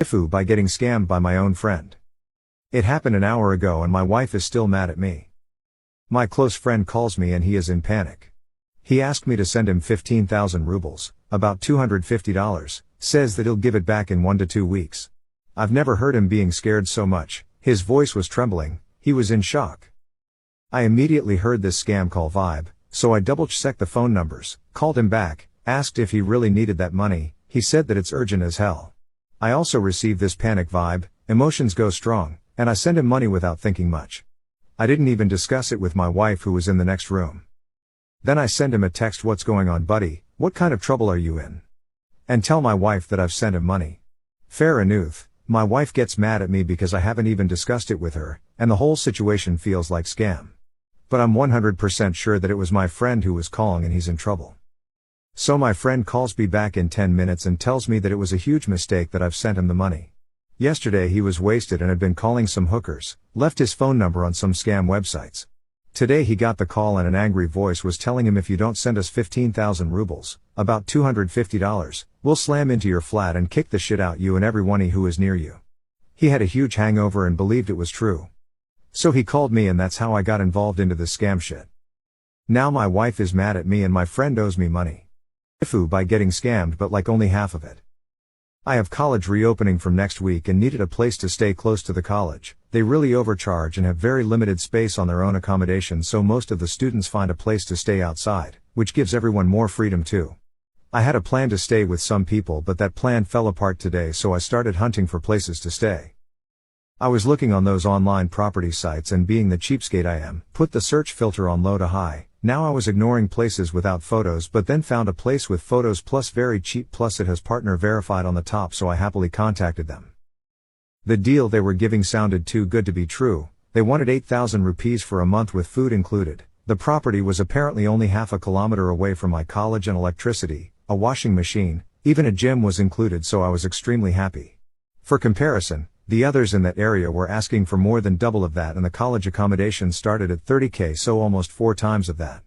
TIFU by getting scammed by my own friend. It happened an hour ago and my wife is still mad at me. My close friend calls me and he is in panic. He asked me to send him 15,000 rubles, about $250, says that he'll give it back in 1 to 2 weeks. I've never heard him being scared so much, his voice was trembling, he was in shock. I immediately heard this scam call vibe, so I double-checked the phone numbers, called him back, asked if he really needed that money, he said that it's urgent as hell. I also received this panic vibe, emotions go strong, and I sent him money without thinking much. I didn't even discuss it with my wife who was in the next room. Then I send him a text, "What's going on, buddy, what kind of trouble are you in?" And tell my wife that I've sent him money. Fair enough, my wife gets mad at me because I haven't even discussed it with her, and the whole situation feels like scam. But I'm 100% sure that it was my friend who was calling and he's in trouble. So my friend calls me back in 10 minutes and tells me that it was a huge mistake that I've sent him the money. Yesterday he was wasted and had been calling some hookers, left his phone number on some scam websites. Today he got the call and an angry voice was telling him, "If you don't send us 15,000 rubles, about $250, we'll slam into your flat and kick the shit out you and everyone who is near you." He had a huge hangover and believed it was true. So he called me and that's how I got involved into this scam shit. Now my wife is mad at me and my friend owes me money. TIFU by getting scammed, but like only half of it. I have college reopening from next week and needed a place to stay close to the college. They really overcharge and have very limited space on their own accommodation, so most of the students find a place to stay outside, which gives everyone more freedom too. I had a plan to stay with some people but that plan fell apart today, so I started hunting for places to stay. I was looking on those online property sites and being the cheapskate I am, put the search filter on low to high. Now I was ignoring places without photos but then found a place with photos plus very cheap plus it has partner verified on the top, so I happily contacted them. The deal they were giving sounded too good to be true. They wanted 8,000 rupees for a month with food included. The property was apparently only half a kilometer away from my college and electricity, a washing machine, even a gym was included, so I was extremely happy. For comparison, the others in that area were asking for more than double of that and the college accommodation started at 30k, so almost 4 times of that.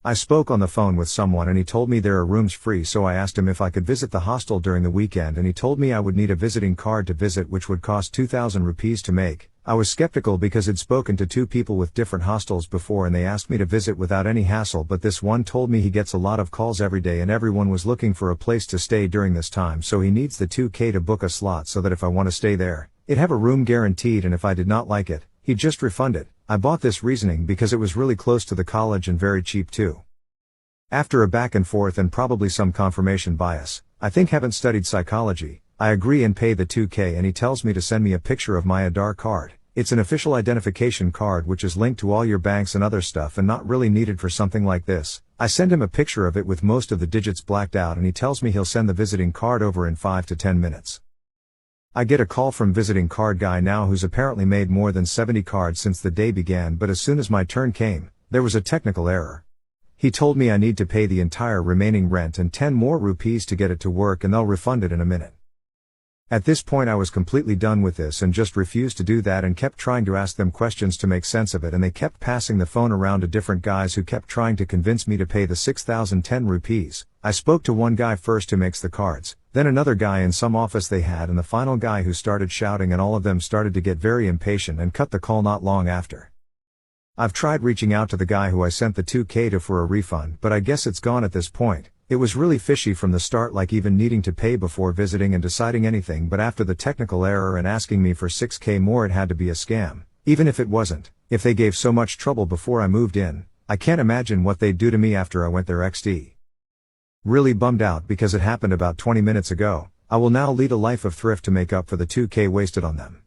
I spoke on the phone with someone and he told me there are rooms free, so I asked him if I could visit the hostel during the weekend and he told me I would need a visiting card to visit, which would cost 2,000 rupees to make. I was skeptical because I'd spoken to 2 people with different hostels before and they asked me to visit without any hassle, but this one told me he gets a lot of calls every day and everyone was looking for a place to stay during this time, so he needs the 2k to book a slot so that if I want to stay there, it'd have a room guaranteed, and if I did not like it, he'd just refund it. I bought this reasoning because it was really close to the college and very cheap too. After a back and forth and probably some confirmation bias, I think haven't studied psychology, I agree and pay the 2k and he tells me to send me a picture of my Aadhaar card. It's an official identification card which is linked to all your banks and other stuff and not really needed for something like this. I send him a picture of it with most of the digits blacked out and he tells me he'll send the visiting card over in 5 to 10 minutes. I get a call from visiting card guy now who's apparently made more than 70 cards since the day began, but as soon as my turn came, there was a technical error. He told me I need to pay the entire remaining rent and 10 more rupees to get it to work and they'll refund it in a minute. At this point I was completely done with this and just refused to do that and kept trying to ask them questions to make sense of it, and they kept passing the phone around to different guys who kept trying to convince me to pay the 6,010 rupees. I spoke to one guy first who makes the cards, then another guy in some office they had, and the final guy who started shouting, and all of them started to get very impatient and cut the call not long after. I've tried reaching out to the guy who I sent the 2k to for a refund, but I guess it's gone at this point. It was really fishy from the start, like even needing to pay before visiting and deciding anything, but after the technical error and asking me for 6k more, it had to be a scam. Even if it wasn't, if they gave so much trouble before I moved in, I can't imagine what they'd do to me after I went there XD. Really bummed out because it happened about 20 minutes ago. I will now lead a life of thrift to make up for the 2k wasted on them.